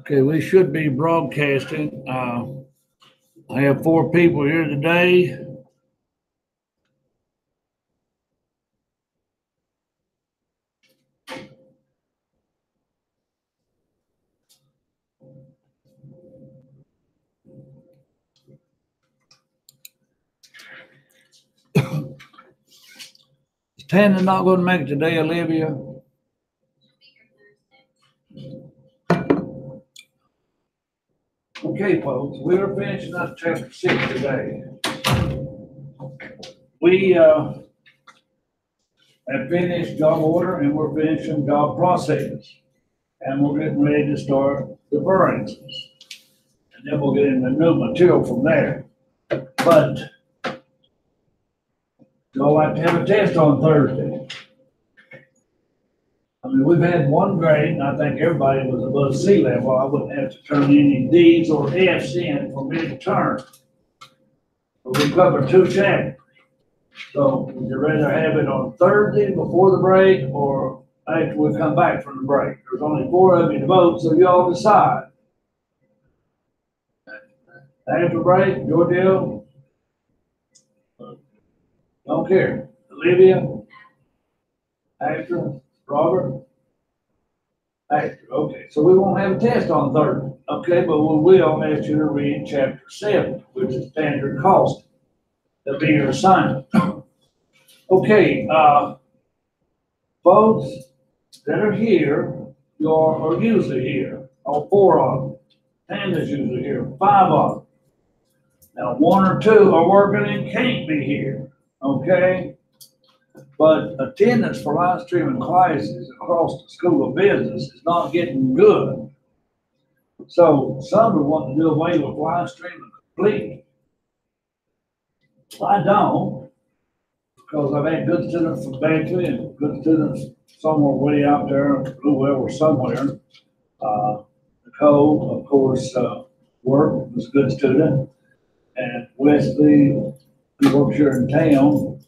Okay, we should be broadcasting. I have 4 people here today. Is Tanya not going to make it today, Olivia? Okay, folks, we are finishing up chapter 6 today. We have finished job order and we're finishing job process. And we're getting ready to start the variances. And then we'll get into new material from there. But y'all like to have a test on Thursday. I mean, we've had 1 grade, and I think everybody was above sea level. I wouldn't have to turn any D's or F's in for me to turn. But we covered 2 chapters. So would you rather have it on Thursday before the break or after we come back from the break? There's only 4 of you to vote, so you all decide. After break, your deal? Don't care. Olivia? After? Robert? After. Okay, so we won't have a test on Thursday. Okay, but we will ask you to read chapter 7, which is standard cost. That'll be your assignment. Okay, folks that are here, are usually here. All 4 of them. Tanya's usually here. 5 of them. Now, 1 or 2 are working and can't be here. Okay? But attendance for live streaming classes across the School of Business is not getting good. So some are wanting to do away with live streaming completely. I don't, because I've had good students from Beckley and good students somewhere way out there, whoever somewhere. Nicole, of course, was a good student. And Wesley, who works here in town.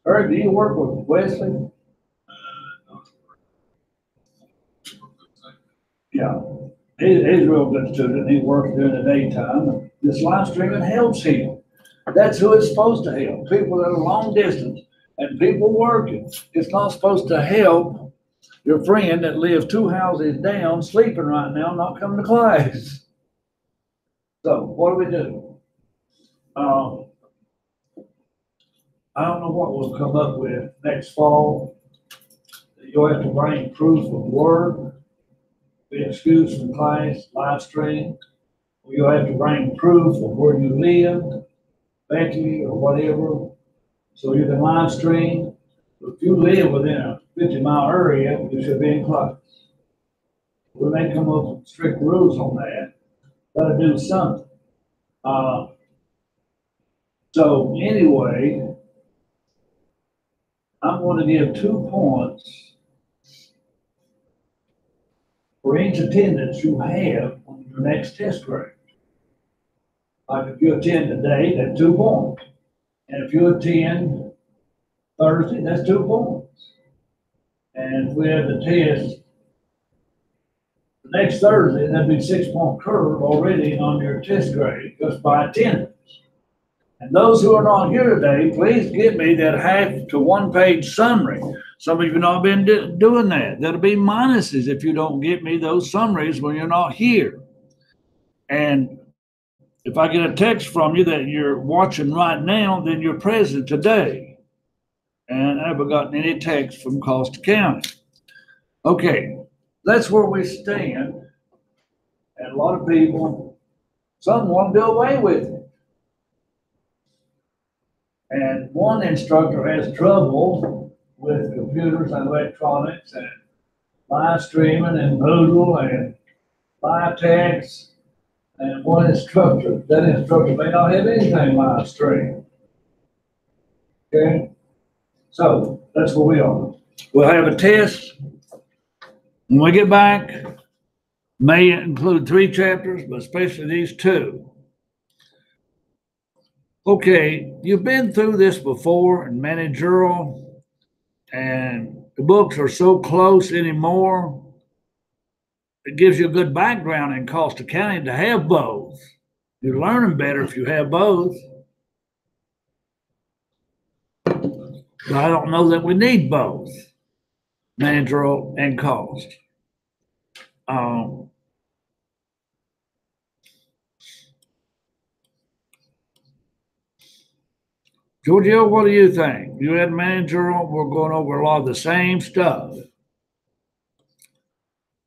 Eric, do you work with Wesley? Yeah, he's a real good student. He works during the daytime. This live streaming helps him. That's who it's supposed to help. People that are long distance and people working. It's not supposed to help your friend that lives 2 houses down, sleeping right now, not coming to class. So what do we do? I don't know what we'll come up with next fall. You'll have to bring proof of work, be excused from class, live stream. You'll have to bring proof of where you live, Becky or whatever, so you can live stream. If you live within a 50-mile area, you should be in class. We may come up with strict rules on that. Gotta do something. So anyway, I'm going to give 2 points for each attendance you have on your next test grade. Like if you attend today, that's 2 points. And if you attend Thursday, that's 2 points. And if we have the test the next Thursday, that'd be 6-point curve already on your test grade just by attendance. And those who are not here today, please give me that 1/2 to 1-page summary. Some of you have not been doing that. That'll be minuses if you don't get me those summaries when you're not here. And if I get a text from you that you're watching right now, then you're present today. And I haven't gotten any text from Costa County. Okay, that's where we stand. And a lot of people, some want to do away with it. And one instructor has trouble with computers and electronics and live streaming and Moodle and live text. And one instructor, that instructor may not have anything live stream. Okay? So that's where we are. We'll have a test. When we get back, may include 3 chapters, but especially these 2. Okay, you've been through this before in managerial, and the books are so close anymore. it gives you a good background in cost accounting to have both. You're learning better if you have both. But I don't know that we need both, managerial and cost. Giorgio, what do you think? You had managerial, we're going over a lot of the same stuff. Is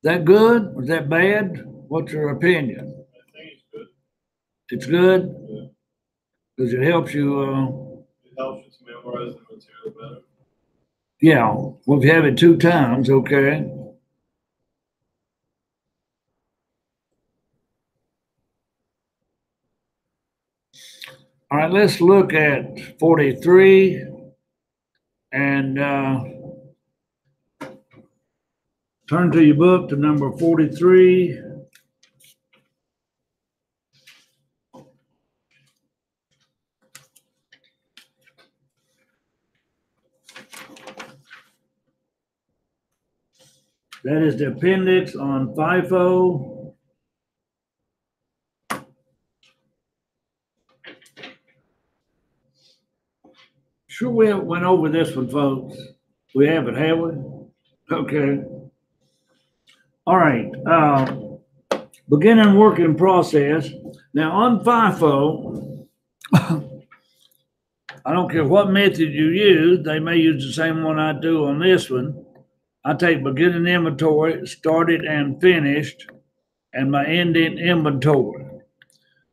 that good or is that bad? What's your opinion? I think it's good. It's good? Because it helps you. It helps you to memorize the material better. Yeah, well, if you have it 2 times, okay. All right, let's look at 43 and turn to your book to number 43. That is the appendix on FIFO. Sure, we went over this one, folks. We haven't, have we? Okay. All right. Beginning working process. Now on FIFO, I don't care what method you use. They may use the same one I do on this one. I take beginning inventory, started and finished, and my ending inventory.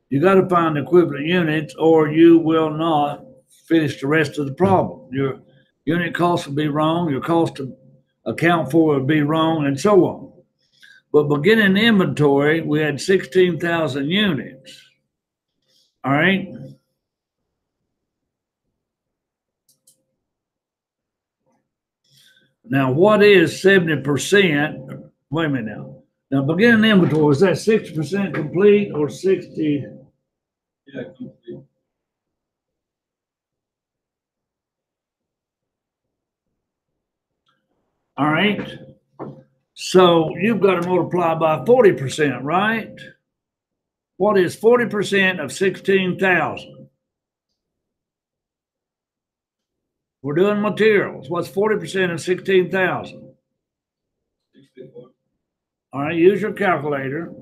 You got to find equivalent units or you will not finish the rest of the problem. Your unit cost will be wrong, your cost to account for will be wrong, and so on. But beginning inventory, we had 16,000 units. All right. Now, what is 70%? Wait a minute now. Now, beginning inventory, is that 60% complete or 60? Yeah, complete. All right. So you've got to multiply by 40%, right? What is 40% of 16,000? We're doing materials. What's 40% of 16,000? 64. All right, use your calculator.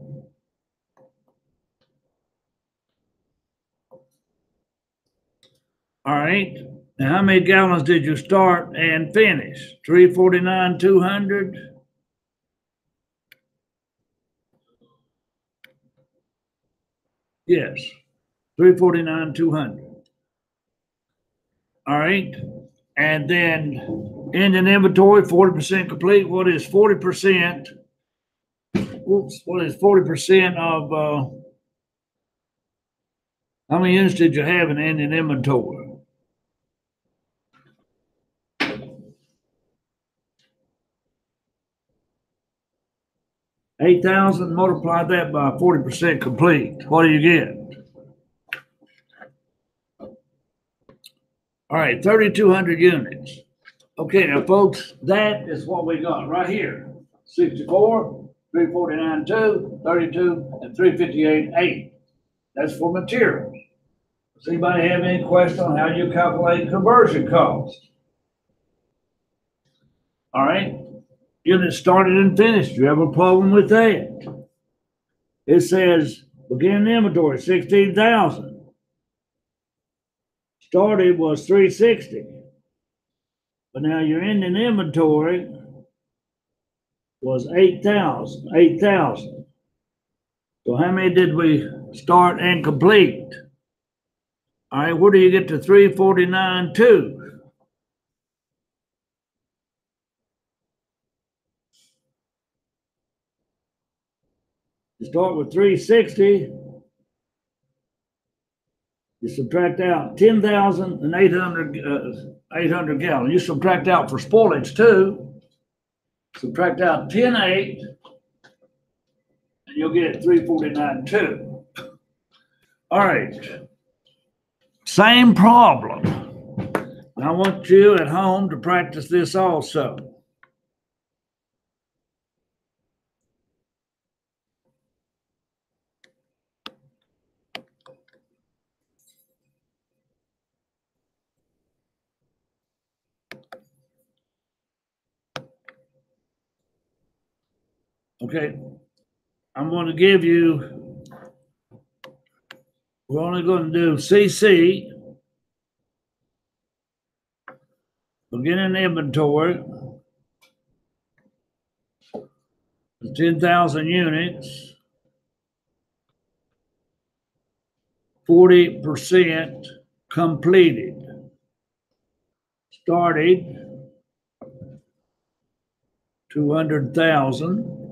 All right. Now, how many gallons did you start and finish? 349, 200? Yes, 349, 200. All right. And then ending inventory, 40% complete. What is 40%? Oops, what is 40% of how many units did you have in ending inventory? 8,000, multiply that by 40% complete. What do you get? All right, 3,200 units. Okay, now folks, that is what we got right here. 64, 349, 2, 32, and 358, 8. That's for materials. Does anybody have any question on how you calculate conversion cost? All right, units started and finished. Do you have a problem with that? It says beginning inventory, 16,000. Started was 360. But now your ending inventory was 8,000. 8,000. So how many did we start and complete? All right, where do you get to 349, 2? You start with 360. You subtract out 10,800 800 gallons. You subtract out for spoilage too. Subtract out 10,8, and you'll get 349, 2. All right. Same problem. I want you at home to practice this also. Okay, I'm going to give you, we're only going to do CC, beginning inventory, 10,000 units, 40% completed. Started 200,000.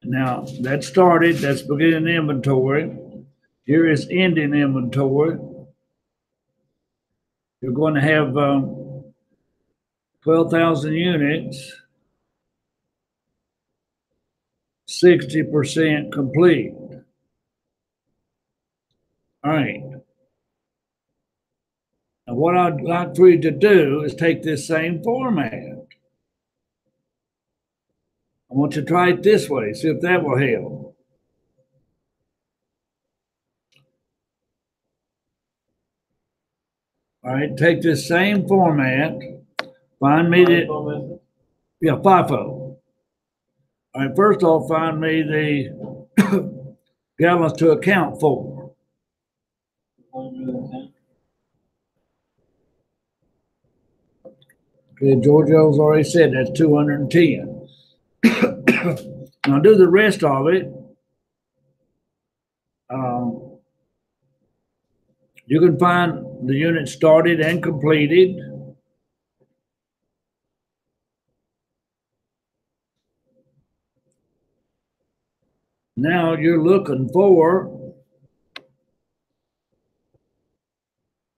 Now that started, that's beginning inventory. Here is ending inventory. You're going to have 12,000 units, 60% complete. All right. Now what I'd like for you to do is take this same format. I want you to try it this way, see if that will help. All right, take this same format, find me the, yeah, FIFO. All right, first off, find me the gallons to account for. 110. Okay, Giorgio's already said that's 210. Now do the rest of it. You can find the unit started and completed. Now you're looking for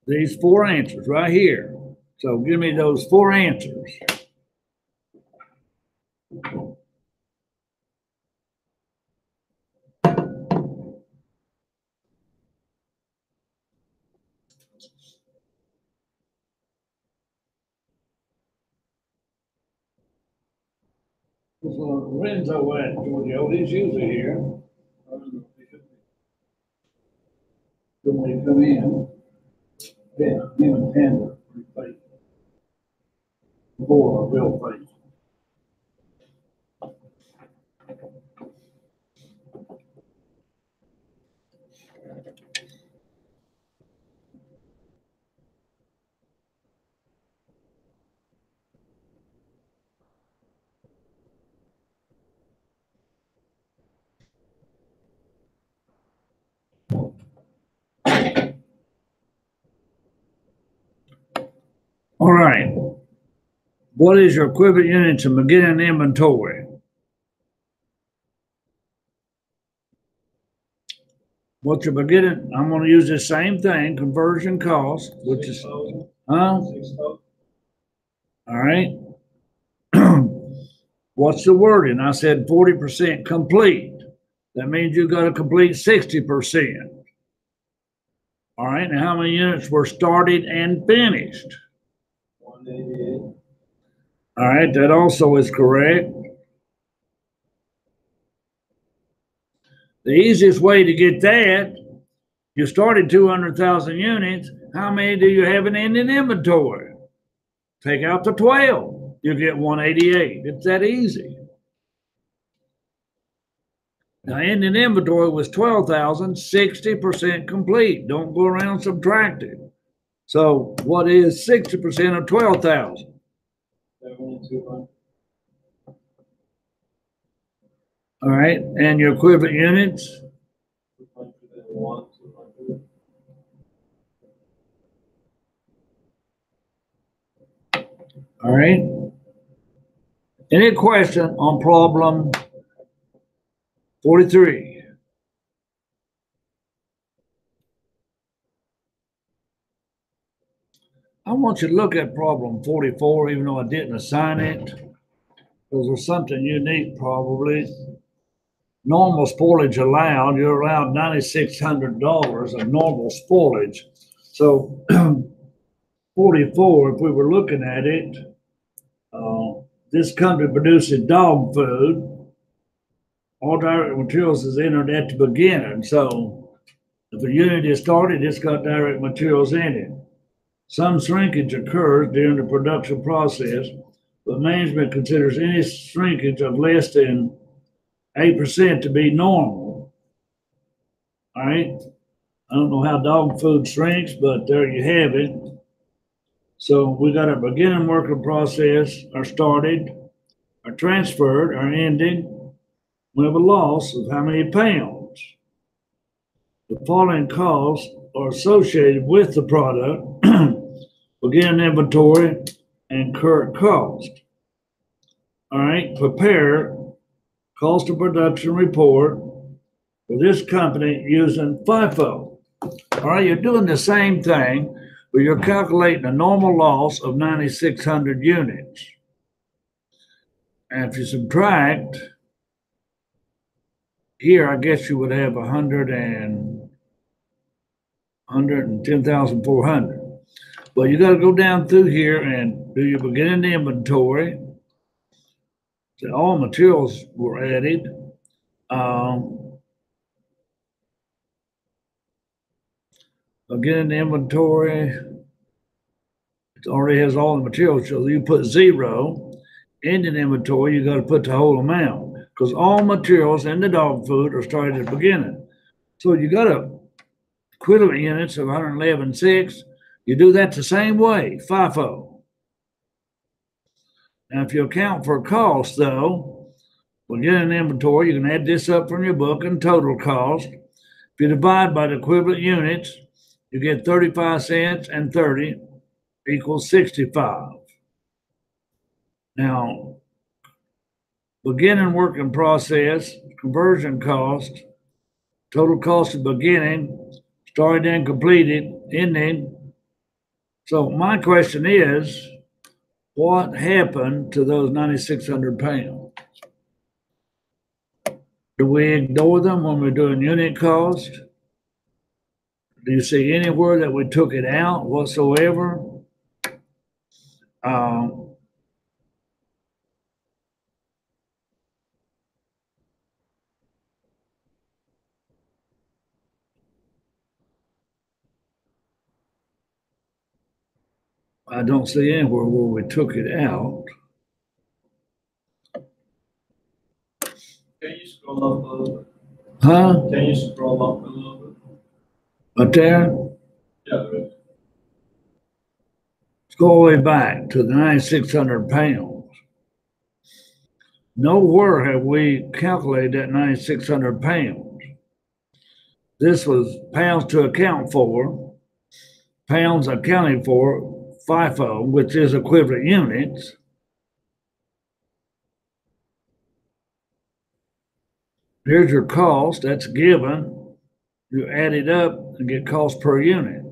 these 4 answers right here. So give me those 4 answers. Where's Lorenzo at, Giorgio? He's usually here. Then when he come in, yeah, him and Panda, pretty faithful. 4 are real faithful. All right. What is your equivalent units in beginning inventory? What's your beginning? I'm going to use the same thing, conversion cost, which is, huh? All right. What's the wording? I said 40% complete. That means you got to complete 60%. All right. Now, how many units were started and finished? 188. All right. That also is correct. The easiest way to get that, you started 200,000 units. How many do you have in ending inventory? Take out the 12. You get 188. It's that easy. Now, ending inventory was 12,000, 60% complete. Don't go around subtracting. So, what is 60% of 12,000? 7,200. All right, and your equivalent units? 201, 200. All right. Any question on problem 43? I want you to look at problem 44, even though I didn't assign it, because there's something unique probably. Normal spoilage allowed, you're allowed $9,600 of normal spoilage. So 44, if we were looking at it, this country produces dog food. All direct materials is entered at the beginning. So if a unit is started, it's got direct materials in it. Some shrinkage occurs during the production process. but management considers any shrinkage of less than 8% to be normal. All right. I don't know how dog food shrinks, but there you have it. So we got our beginning working process, our started, our transferred, our ending. We have a loss of how many pounds? The following costs are associated with the product, beginning inventory, and current cost. All right, prepare cost of production report for this company using FIFO. All right, you're doing the same thing, but you're calculating a normal loss of 9,600 units. And if you subtract, here I guess you would have 110,400. But you got to go down through here and do your beginning inventory. So all materials were added. Beginning inventory, it already has all the materials, so you put 0. Ending inventory, you got to put the whole amount because all materials in the dog food are started at the beginning. So you got a equivalent units of 111.6. You do that the same way, FIFO. Now, if you account for cost, though, when you get an inventory, you can add this up from your book and total cost. If you divide by the equivalent units, you get 35 cents and 30 equals 65. Now, beginning working process, conversion cost, total cost of beginning, started and completed, ending. So my question is, what happened to those 9,600 pounds? Do we ignore them when we're doing unit cost? Do you see anywhere that we took it out whatsoever? I don't see anywhere where we took it out. Can you scroll up a little bit? Huh? Can you scroll up a little bit? Up there? Yeah, right. Let's go all the way back to the 9,600 pounds. Nowhere have we calculated that 9,600 pounds. This was pounds to account for, pounds accounted for, FIFO, which is equivalent units. Here's your cost, that's given. You add it up and get cost per unit.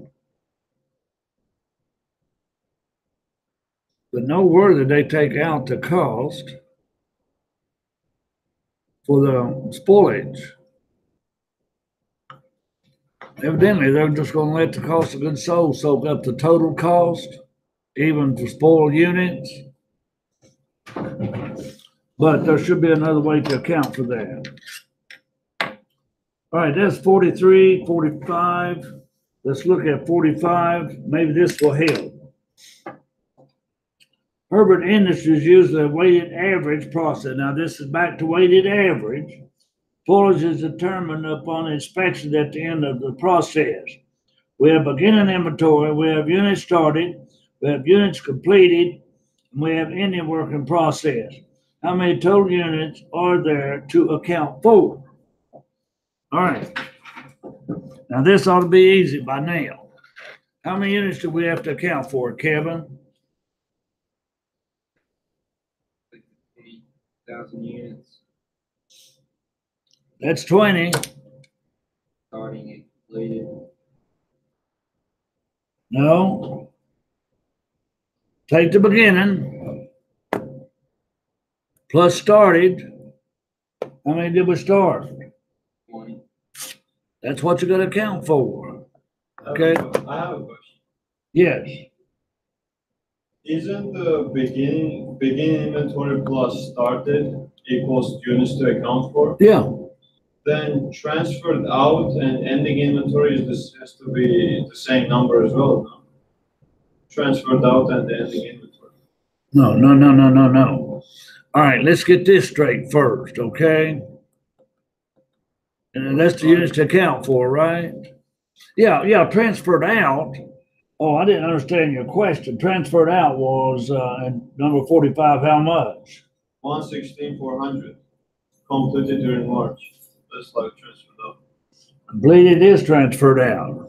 But nowhere did they take out the cost for the spoilage. Evidently, they're just going to let the cost of goods sold soak up the total cost, even for spoiled units. But there should be another way to account for that. All right, that's 43, 45. Let's look at 45. Maybe this will help. Herbert Industries used a weighted average process. Now, this is back to weighted average. Spoilage is determined upon inspection at the end of the process. We have beginning inventory, we have units started, we have units completed, and we have ending work in process. How many total units are there to account for? All right. Now, this ought to be easy by now. How many units do we have to account for, Kevin? 8,000 units, That's 20. starting and completed. No. Take the beginning plus started. How many did we start? 20. That's what you got to account for. Okay. I have a question. Yes. Isn't the beginning inventory plus started equals units to account for? Yeah. Then transferred out and ending inventory has to be the same number as well, no? Transferred out and ending inventory. No, no, no, no, no, no. All right, let's get this straight first, okay? And that's the units to account for, right? Yeah, yeah, transferred out. Oh, I didn't understand your question. Transferred out was, number 45, how much? 116,400 completed during March. That's like transferred up. Completed is transferred out.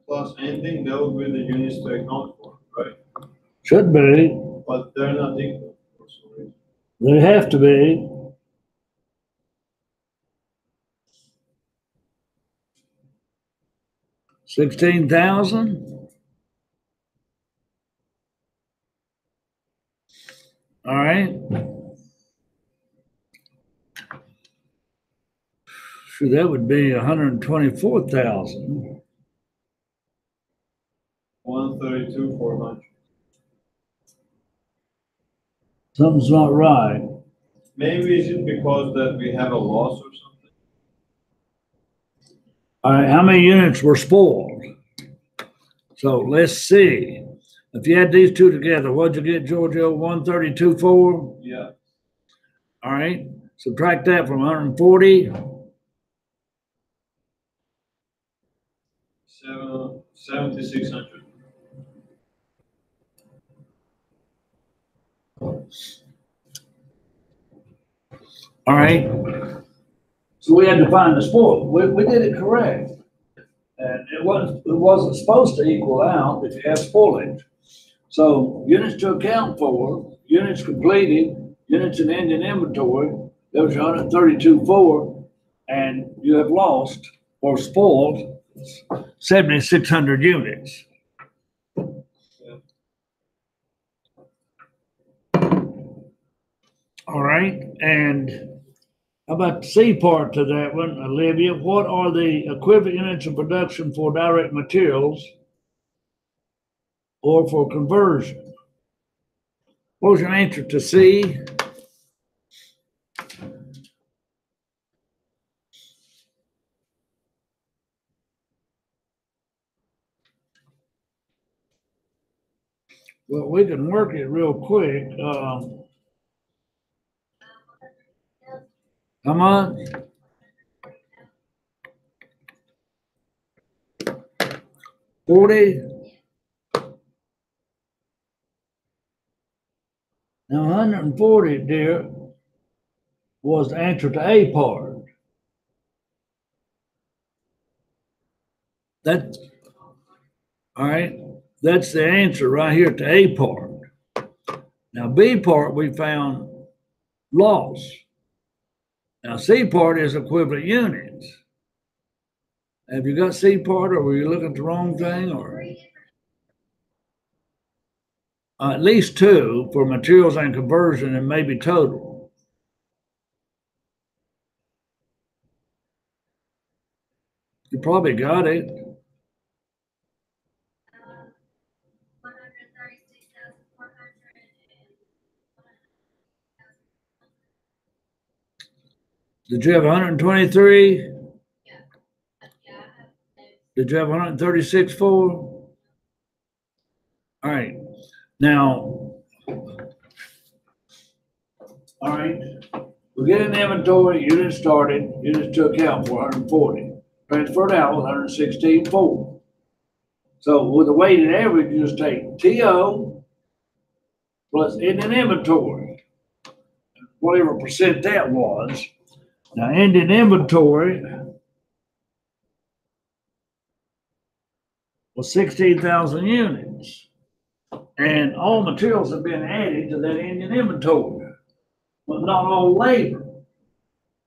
Plus ending, that would be the units to account for, right? Should be. But they're not equal for some reason. They have to be. $16,000. All right. Sure, that would be 124,000. 132,400. Something's not right. Maybe is it because that we have a loss or something? All right, how many units were spoiled? So let's see. If you add these two together, what'd you get, Giorgio? 132,400? Yeah. All right, subtract that from 140. 7,600. All right. So we had to find the spoil. We did it correct. And it wasn't supposed to equal out if you have spoilage. So units to account for, units completed, units in ending inventory, those are 132,400, and you have lost or spoiled 7,600 units. All right, and how about the C part to that one, Olivia? What are the equivalent units of production for direct materials or for conversion? What was your answer to C? Well, we can work it real quick. How much? 40? Now, 140, dear, was the answer to A part. That's, all right, that's the answer right here to A part. Now, B part, we found loss. Now, C part is equivalent units. Have you got C part, or were you looking at the wrong thing, or? At least two for materials and conversion, and maybe total. You probably got it. 136,400. Did you have 123? Did you have 136,400? All right. Now, all right, we get an inventory, units started, units to account for 140. Transferred out was 116,400. So with a weighted average, you just take TO plus ending inventory, whatever percent that was. Now, ending inventory was 16,000 units. And all materials have been added to that ending inventory, but not all labor.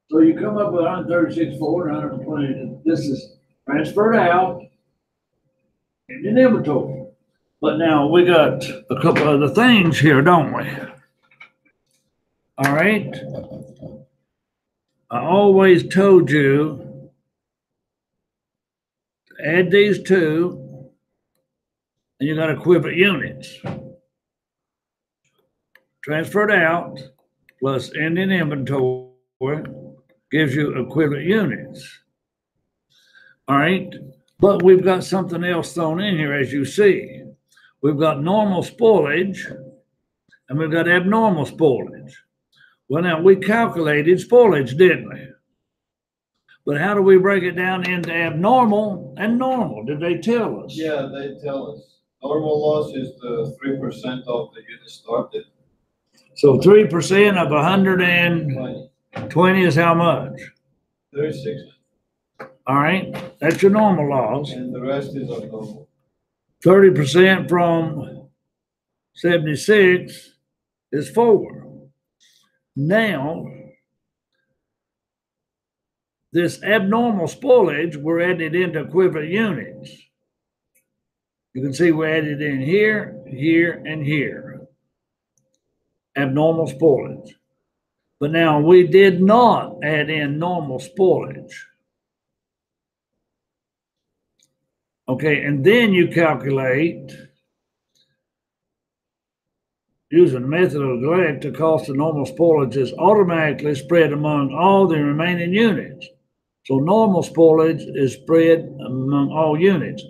So you come up with 136,400, 120. This is transferred out ending inventory. But now we got a couple other things here, don't we? All right. I always told you to add these two, and you got equivalent units. Transferred out plus ending inventory gives you equivalent units. All right, but we've got something else thrown in here, as you see. we've got normal spoilage and we've got abnormal spoilage. Well, now we calculated spoilage, didn't we? But how do we break it down into abnormal and normal? Did they tell us? Yeah, they tell us. Normal loss is the 3% of the unit started. So 3% of 120 20, is how much? 36, All right, that's your normal loss. and the rest is abnormal. 30% from 76 is 4. Now, this abnormal spoilage, we're adding into equivalent units. You can see we added in here, here, and here. Abnormal spoilage. But now we did not add in normal spoilage. Okay, and then you calculate, using the method of neglect, the cost of normal spoilage is automatically spread among all the remaining units. So normal spoilage is spread among all units.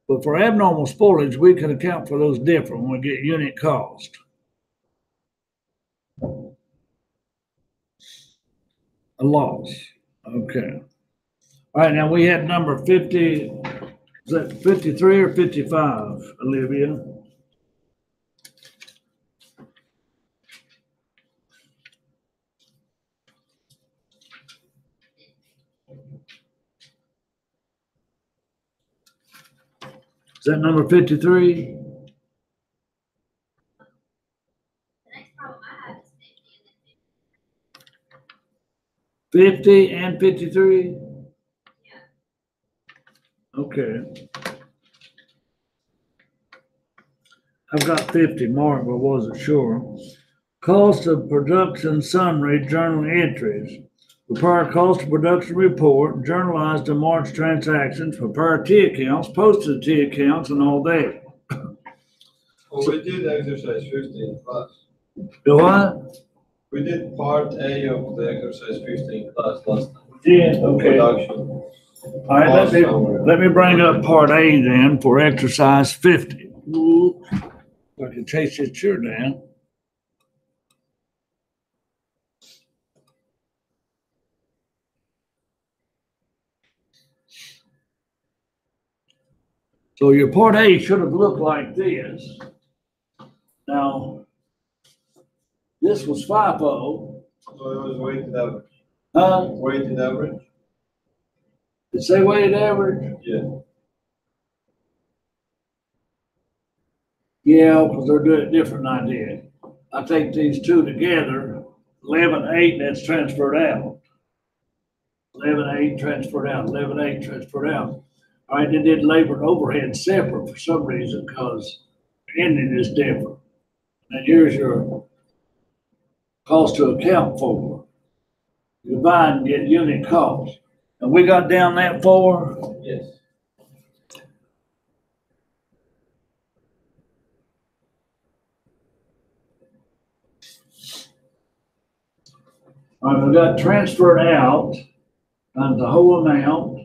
But for abnormal spoilage, we can account for those different when we get unit cost. A loss. Okay. All right, now we had number 50, is that 53 or 55, Olivia? Is that number 53? The next problem I have is 50 and 50 and then 53? Yeah. Okay. I've got 50 marked, but wasn't sure. Cost of production summary journal entries. Prepare cost of production report, journalize the March transactions, prepare T accounts, post the T accounts, and all that. Well, we did exercise 15 class. Do what? We did part A of the exercise 15 class last time. Yeah, okay. Production. All right, let me bring up part A then for exercise 50. Ooh, I can chase this chair down. So your part A should have looked like this. Now, this was FIFO. So it was weighted average. Weighted average? Did it say weighted average? Yeah. Yeah, because they're doing it different than I did. I take these two together, 11.8, that's transferred out. 11.8 transferred out, 11.8 transferred out. All right, they did labor and overhead separate for some reason because the ending is different. And here's your cost to account for. You divide and get unit cost. And we got down that far. Yes. All right, we got transferred out times the whole amount.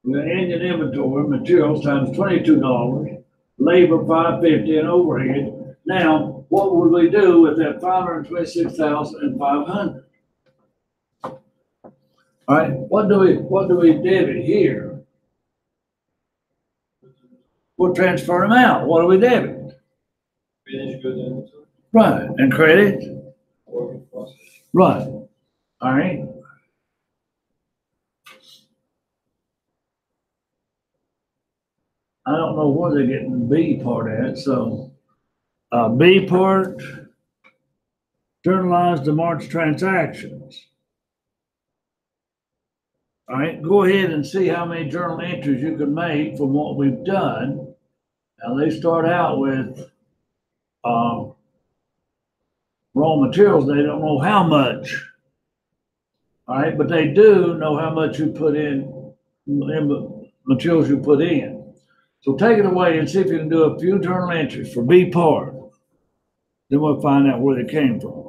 We got engine inventory, materials times $22, labor $550, and overhead. Now, what would we do with that $526,500? All right, what do we debit here? We'll transfer them out. What do we debit? Finished goods inventory. Right, and credit? Work in process. Right. All right. I don't know where they're getting B part at, so B part, journalize the March transactions. All right, go ahead and see how many journal entries you can make from what we've done. Now they start out with raw materials. They don't know how much. All right, but they do know how much you put in materials you put in. So take it away and see if you can do a few journal entries for B part. Then we'll find out where they came from.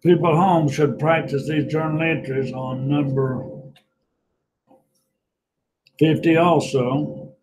People at home should practice these journal entries on number 50 also.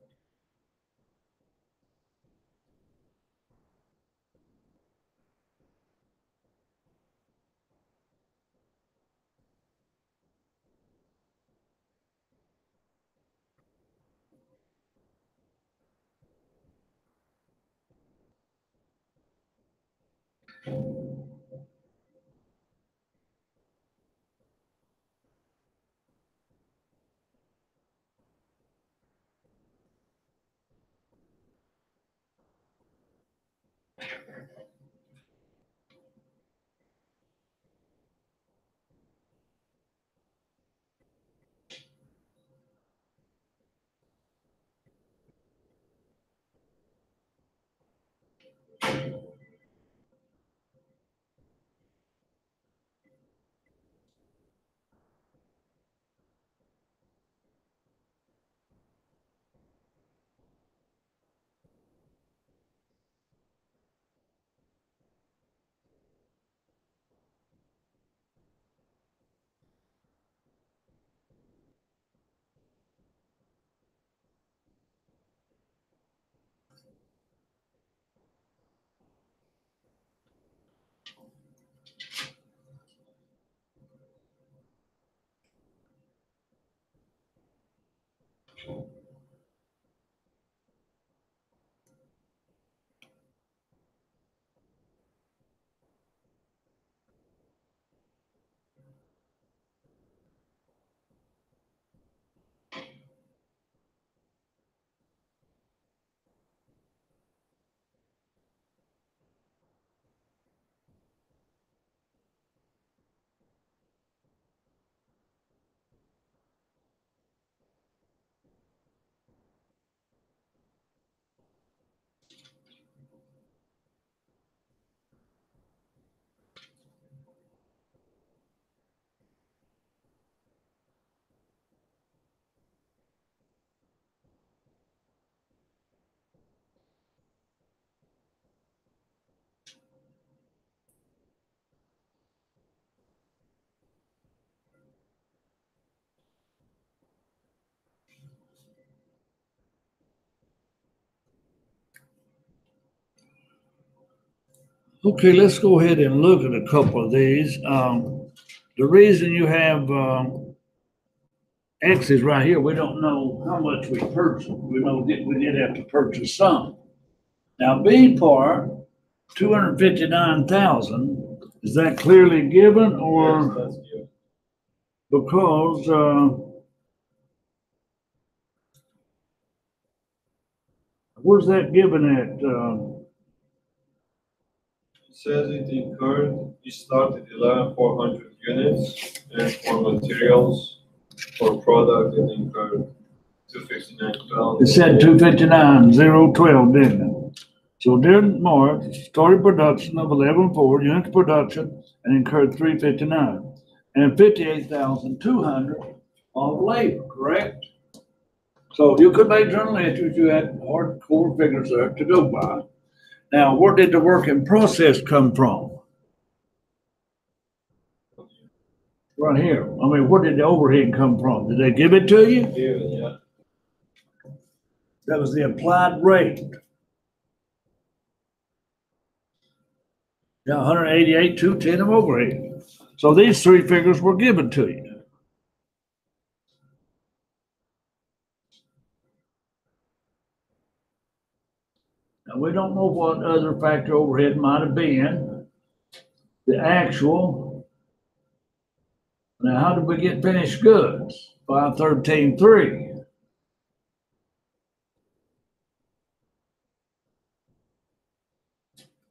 Okay, let's go ahead and look at a couple of these. The reason you have X is right here. We don't know how much we purchased. We know that we did have to purchase some. Now, B part, 259,000, is that clearly given Yes, or that's good. because, where's that given at? It says it incurred, we started 11,400 units, and for materials, for product, it incurred 259,000. It said 259,012, didn't it? So during March, started production of 11,400 units production and incurred 359 and 58,200 of labor, correct? So you could make journal entries, you had hardcore figures there to go by. Now, where did the work in process come from? Right here. I mean, where did the overhead come from? Did they give it to you? Yeah. That was the applied rate. Yeah, 188, 210 of overhead. So these three figures were given to you. And we don't know what other factory overhead might have been. The actual. Now, how did we get finished goods? 513.3.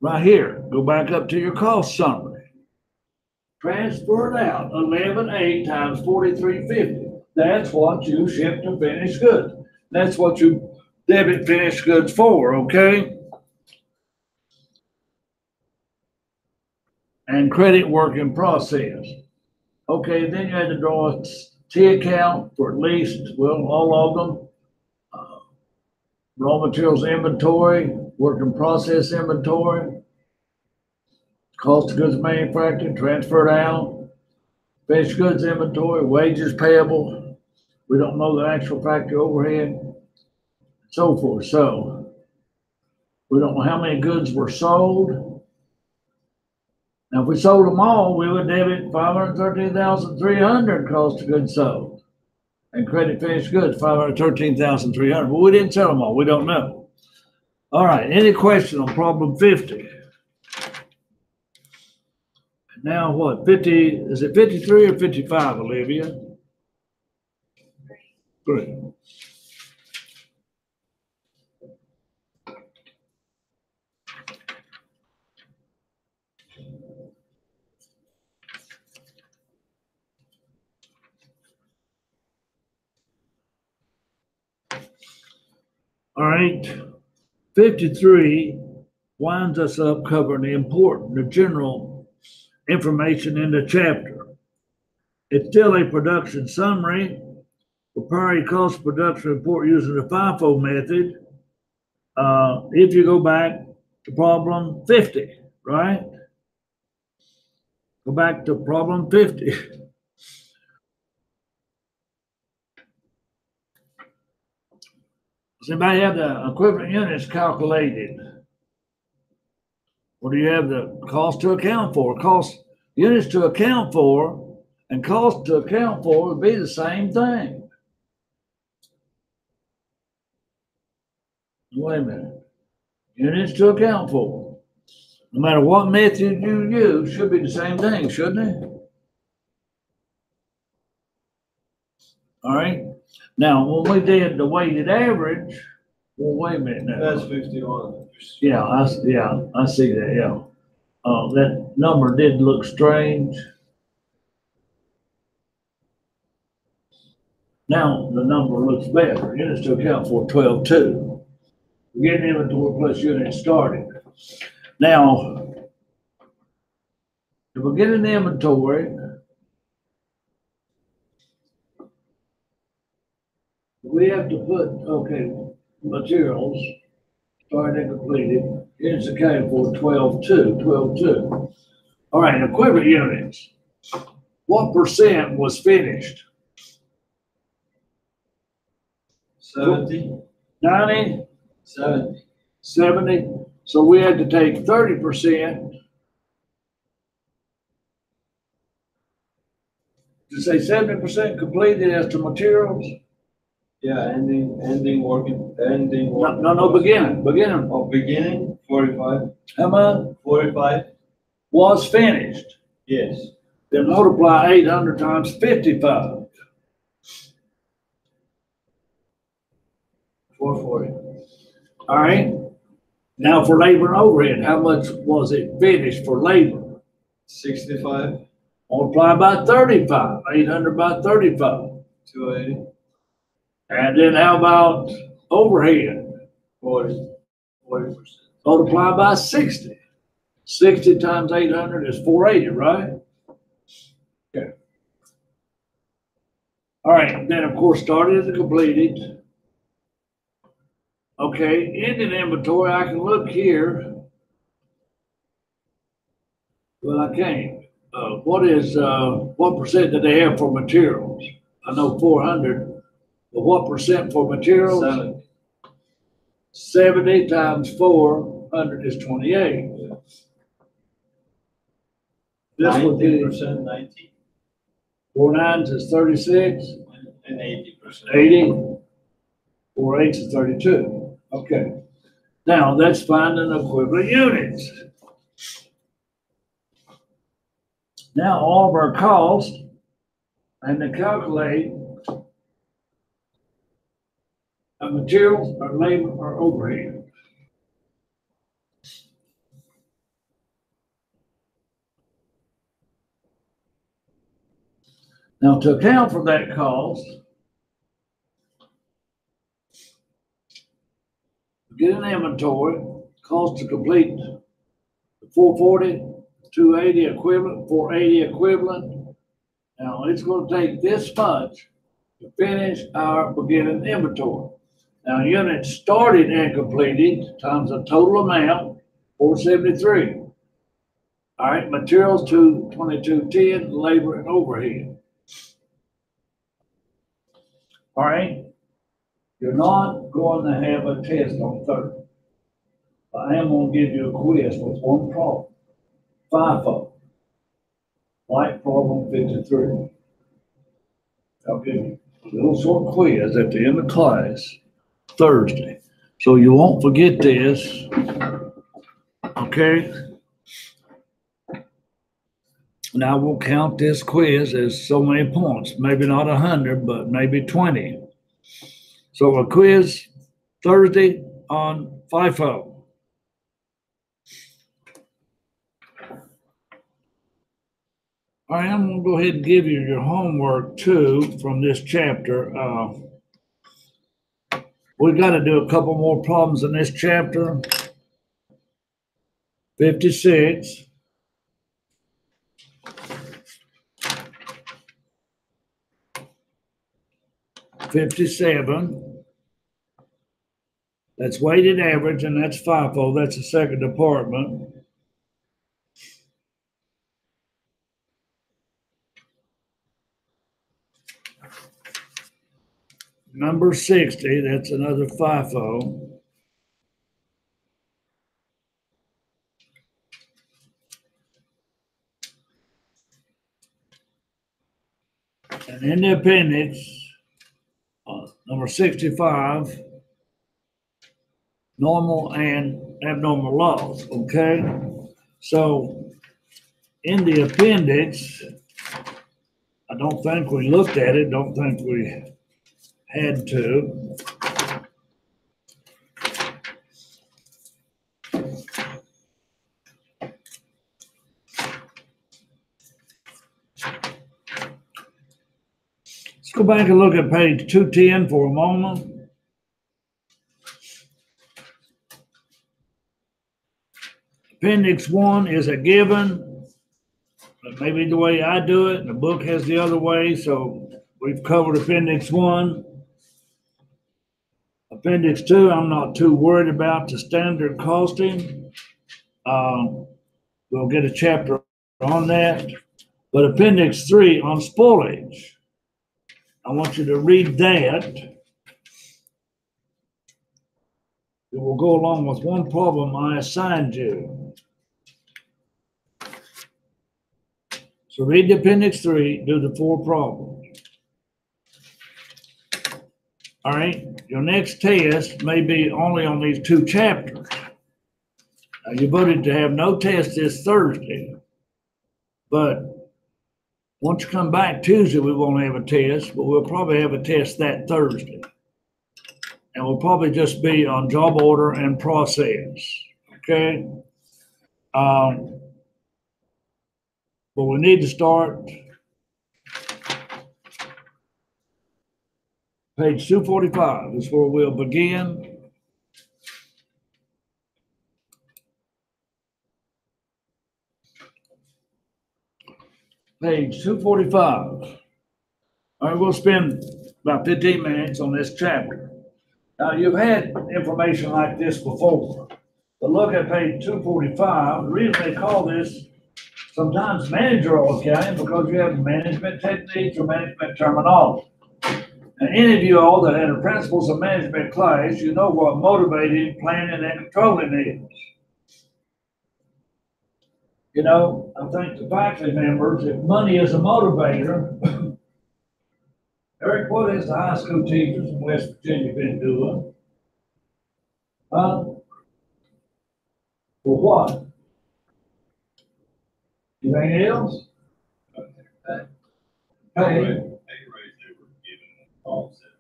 Right here, go back up to your cost summary. Transfer it out, 11.8 times 43.50. That's what you shipped to finished goods. That's what you debit finished goods for, okay? And credit work in process. Okay, then you had to draw a T account for at least, well, all of them. Raw materials inventory, work in process inventory, cost of goods manufactured, transferred out, finished goods inventory, wages payable. We don't know the actual factory overhead, so forth. So we don't know how many goods were sold. Now, if we sold them all, we would debit 513,300 cost of goods sold. And credit finished goods, 513,300. But we didn't sell them all. We don't know. All right. Any question on problem 50? Now what? 50? Is it 53 or 55, Olivia? Great. All right. 53 winds us up covering the general information in the chapter. It's still a production summary. Prepare a cost of production report using the FIFO method. If you go back to problem 50, right? Go back to problem 50. Does anybody have the equivalent units calculated? Or do you have the cost to account for? Cost units to account for and cost to account for would be the same thing. Wait a minute. Units to account for. No matter what method you use, should be the same thing, shouldn't it? All right. Now, when we did the weighted average, well, wait a minute now. That's 51. Yeah, I see that, yeah. That number did look strange. Now, the number looks better. Units to account for 12.2. We're getting inventory plus units started. Now, if we get an inventory, we have to put, okay, materials, started and completed, units accounted for 12.2. All right, equivalent units. What percent was finished? 70. 90? 70. 70? So we had to take 30%. To say 70% completed as to materials? Yeah, ending working. No, beginning. Oh, beginning, 45. How much 45. was finished? Yes. Then multiply 800 times 55. 440. All right. Now for labor and overhead, how much was it finished for labor? 65. Multiply by 35. 800 by 35. 280. And then how about overhead? 40%. Multiply by 60. 60 times 800 is 480, right? Okay. All right, then of course started and completed. Okay, ending inventory, I can look here. Well, I can't. What percent did they have for materials? I know 400, but what percent for materials? 70. 70 times 400 is 28. Yeah. This would be 90%, 90. 4 nines is 36, And 80%. 80, 4 eights is 32. Okay. Now, that's finding equivalent units. Now, all of our costs, and to calculate materials, or labor, or overhead. Now, to account for that cost, get an inventory, cost to complete the 440, 280 equivalent, 480 equivalent. Now, it's going to take this much to finish our beginning inventory. Now, units started and completed times the total amount, 473. All right, materials to 2210, labor and overhead. All right, you're not going to have a test on Thursday. I am going to give you a quiz with one problem. FIFO, like problem 53. I'll give you a little short quiz at the end of class Thursday. So you won't forget this, okay? Now we'll count this quiz as so many points, maybe not 100, but maybe 20. So a quiz Thursday on FIFO. All right, I'm gonna go ahead and give you your homework too from this chapter. We've got to do a couple more problems in this chapter. 56. 57. That's weighted average, and that's FIFO. That's the second department. Number 60, that's another FIFO. And in the appendix, number 65, normal and abnormal loss, okay? So in the appendix, I don't think we looked at it, don't think we had to. Let's go back and look at page 210 for a moment. Appendix 1 is a given. Maybe the way I do it, and the book has the other way, so we've covered Appendix 1. Appendix 2, I'm not too worried about the standard costing. We'll get a chapter on that. But Appendix 3 on spoilage, I want you to read that. It will go along with one problem I assigned you. So read the Appendix 3, do the 4 problems. All right, your next test may be only on these 2 chapters. Now, you voted to have no test this Thursday, but once you come back Tuesday, we won't have a test, but we'll probably have a test that Thursday. And we'll probably just be on job order and process, okay? But we need to start page 245 is where we'll begin. Page 245. All right, we'll spend about 15 minutes on this chapter. Now, you've had information like this before, but look at page 245. The reason they call this sometimes managerial accounting because you have management techniques or management terminology. And any of you all that had a principles of management class, you know what motivating, planning, and controlling is. You know, I think the faculty members, if money is a motivator, Eric, what has the high school teachers in West Virginia been doing? For what? Anything else? Hey, Pay raise they were given offset.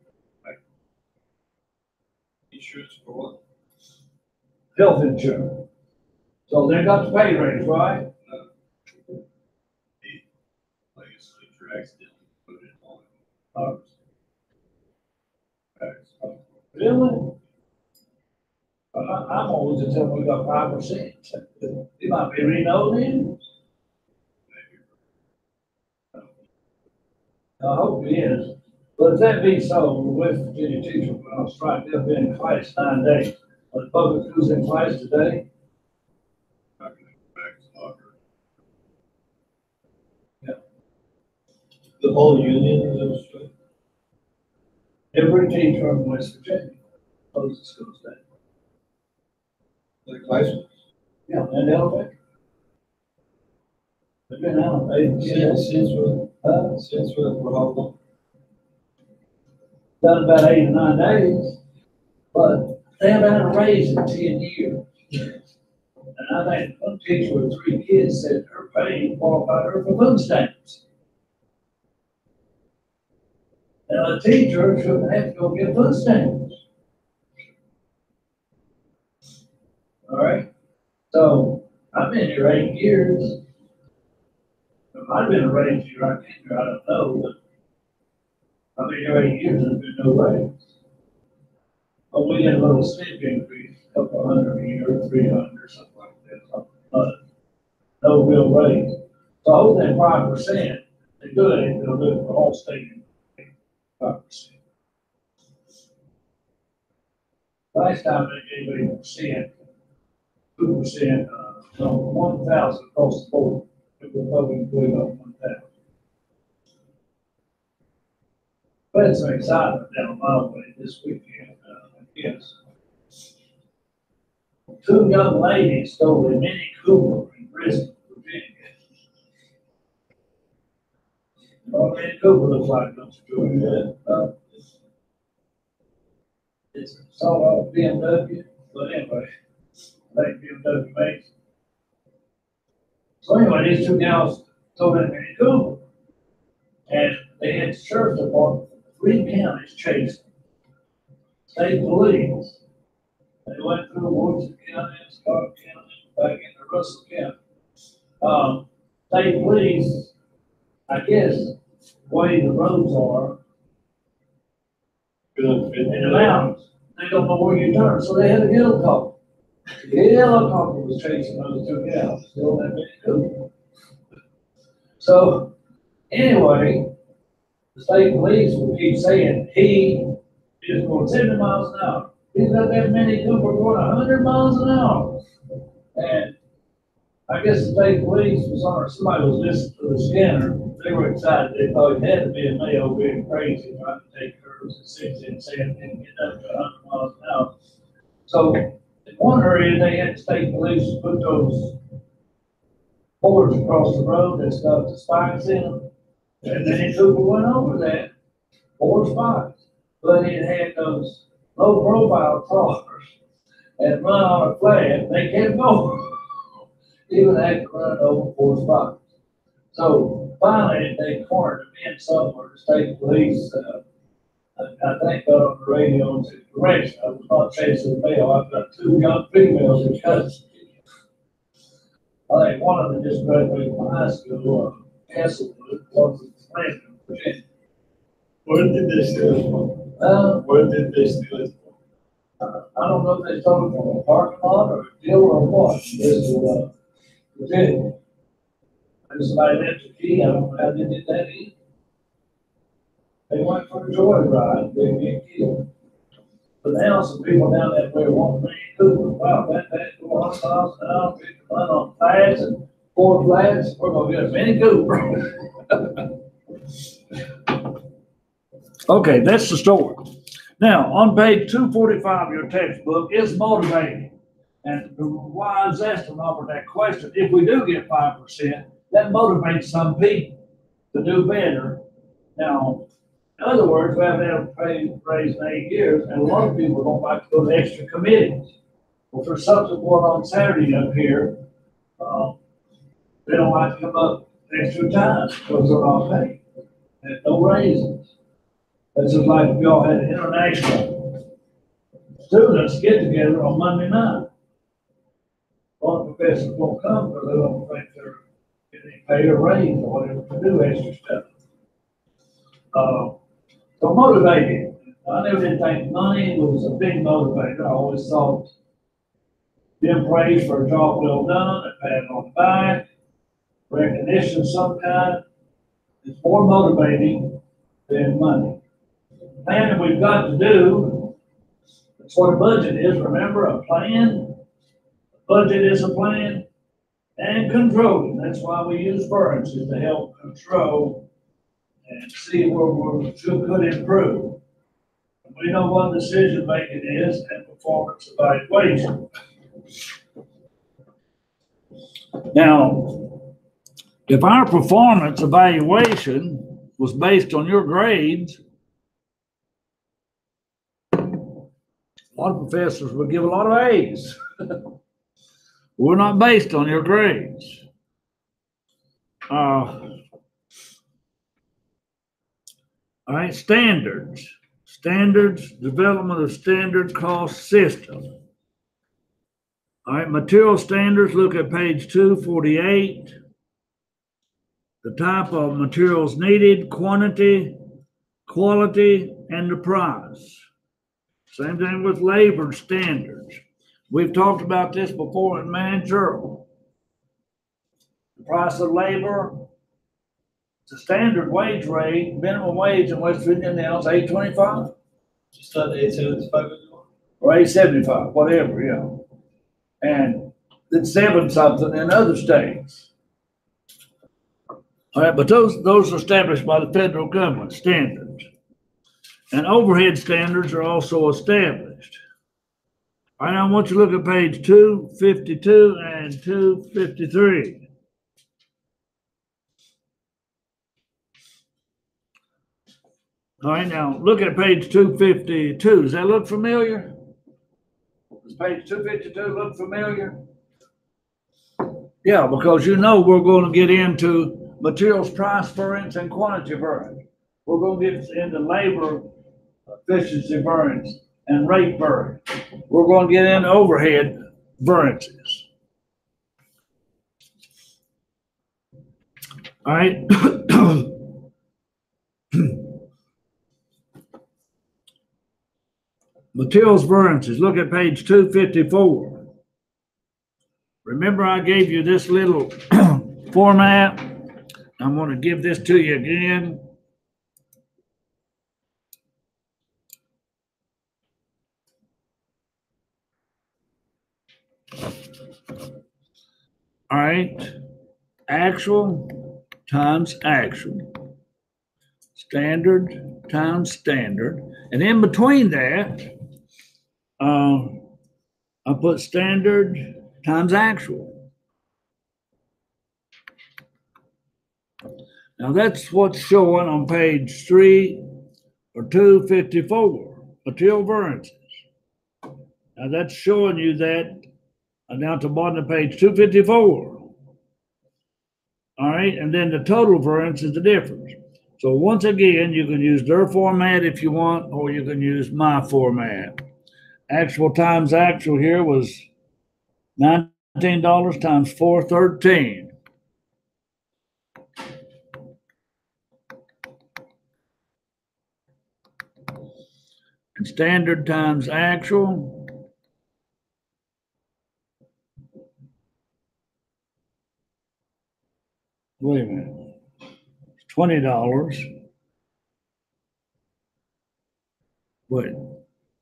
Insurance for what? health insurance. So they got the pay raise, right? The legislature accidentally put it on. Really? I'm always just telling we got 5%. You might be reading those in. I hope it is. But if that be so, the West Virginia teacher, when I was trying, they've been in class 9 days. But the public who's in class today, The whole union is on strike. every teacher in West Virginia closes schools down. Like high school. Yeah, and elementary. They've been out, Since when, for how long? done about 8 or 9 days, but they haven't had a raise in 10 years. And I think one teacher with 3 kids said her pay qualified her for food stamps. Now, a teacher shouldn't have to go get food stamps. All right? So, I've been here 8 years. There might have been a raise here, I can't, I don't know, but I've been here 8 years, there's been no raise. But we get a little step increase, a couple hundred a year, 300, something like that, but no real raise. So I hope that 5%, they're good, they'll do it for all state. 5%. Last time they gave 8%, 2%, so 1,000 across the board. It was probably included on 1,000. But it's some excitement down my way this weekend, yes. 2 young ladies stole a Mini Cooper in Bristol, Virginia. You know what a Mini Cooper looks like, don't you, George? It's sort of BMW, but anyway, I think BMW makes. So anyway, these 2 gals stole that Mini Cooper. And they had sheriff's department, 3 counties chasing them. State police. They went through Washington County, Scott County, back into Russell County. State police, I guess, the way the roads are, in the mountains, they don't know where you turn, so they had a helicopter. The helicopter was chasing those 2 gals, still that Mini Cooper. So, anyway, the state police will keep saying he is going 70 miles an hour. He's got that Mini Cooper going 100 miles an hour. And I guess the state police was on, or somebody was listening to the scanner. They were excited. They thought it had to be a male being crazy trying to take curves at 60 and 70 and get up to 100 miles an hour. So in one area, they had state police put those boards across the road that's got the spikes in them. And then Mini Cooper went over that, 4 spikes. But it had those low profile cars and run on a flat, they kept going. Even had to run over 4 spots. So finally, they cornered them in somewhere. The state police, I think, got on the radio and said, correction, I was not chasing the male. I've got 2 young females in custody. I think one of them just graduated from high school, Castlewood, was in Virginia. Where did they steal it from? Where did they steal it from? I don't know if they stole it from a parking lot or a dealer or what. This is, Virginia. And somebody left the key, I don't know how they did that either. They went for a joyride, they get killed. But now some people down that way want Mini Cooper. Wow, that 400 miles an hour, we can run on flats and 4 flats, we're gonna get a Mini Cooper. Okay, that's the story. Now, on page 245 of your textbook is motivating. And why I was asking Robert that question, if we do get 5%, that motivates some people to do better. Now, in other words, we haven't had a pay raise in 8 years, and a lot of people don't like to go to extra committees. Well, if there's something going on Saturday up here, they don't like to come up extra time because they're not paid. And no raises. That's just like if y'all had international students get together on Monday night. A lot of professors won't come because they don't think they're getting paid a raise or whatever to do extra stuff. So motivating. I never did think money was a big motivator. I always thought being praised for a job well done, and pat on the back, recognition of some kind is more motivating than money. Planning we've got to do, that's what a budget is. Remember, a plan? A budget is a plan. And controlling. That's why we use variances to help control and see where we could improve. We know what decision making is and performance evaluation. Now, if our performance evaluation was based on your grades, a lot of professors would give a lot of A's. We're not based on your grades. All right, standards. Standards, development of standard cost system. All right, material standards, look at page 248. The type of materials needed, quantity, quality, and the price. Same thing with labor standards. We've talked about this before in managerial. The price of labor, the standard wage rate, minimum wage in West Virginia now is $8.25. Just not 875 anymore? Or $8.75, whatever, yeah. And it's 7 something in other states. All right, but those are established by the federal government, standards. And overhead standards are also established. All right, I want you to look at page 252 and 253. All right, now look at page 252. Does that look familiar? Does page 252 look familiar? Yeah, because you know we're going to get into materials price variance and quantity variance. We're going to get into labor efficiency variance and rate variance. We're going to get into overhead variances. All right. Materials variances, look at page 254. Remember I gave you this little format? I'm going to give this to you again. All right, actual times actual, standard times standard, and in between that, I put standard times actual. Now that's what's showing on page 3 or 254, material variances. Now that's showing you that down to the bottom of page 254. All right, and then the total variance is the difference. So once again, you can use their format if you want, or you can use my format. Actual times actual here was $19 times 413. And standard times actual. Wait a minute. It's $20. Wait,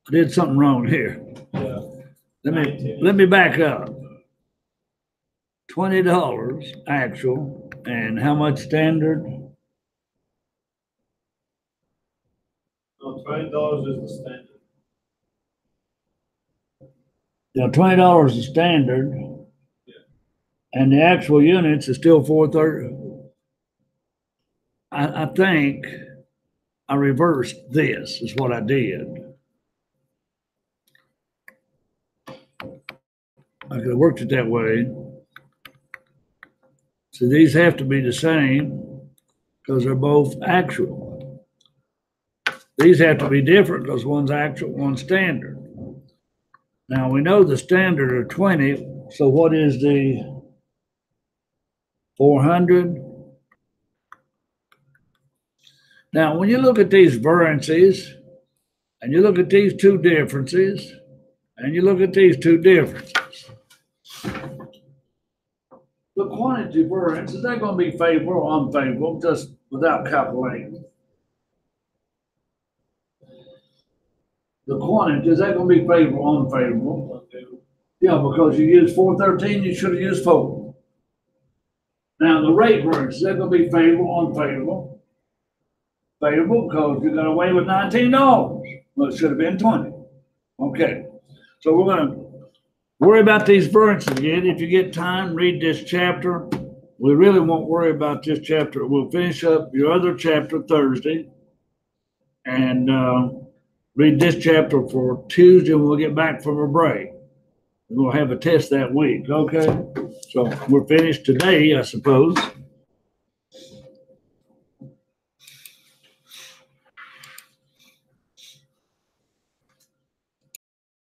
I did something wrong here. Yeah. Let me back up. $20 actual, and how much standard? No, $20 is the standard. Yeah, $20 is standard. Yeah. And the actual units is still 430. I think I reversed this, is what I did. I could have worked it that way. So these have to be the same because they're both actual. These have to be different because one's actual, one's standard. Now we know the standard are 20, so what is the 400? Now, when you look at these variances, and you look at these two differences, and you look at these two differences, the quantity variance, is that going to be favorable or unfavorable, just without calculating? The quantity, is that going to be favorable or unfavorable? Yeah, because you used 413, you should have used 4. Now, the rate variance, is that going to be favorable or unfavorable? Favorable because you got away with $19. Well, it should have been 20. Okay, so we're going to worry about these variances again. If you get time, read this chapter. We really won't worry about this chapter. We'll finish up your other chapter Thursday and read this chapter for Tuesday when we get back from a break. We'll have a test that week, okay? So we're finished today, I suppose.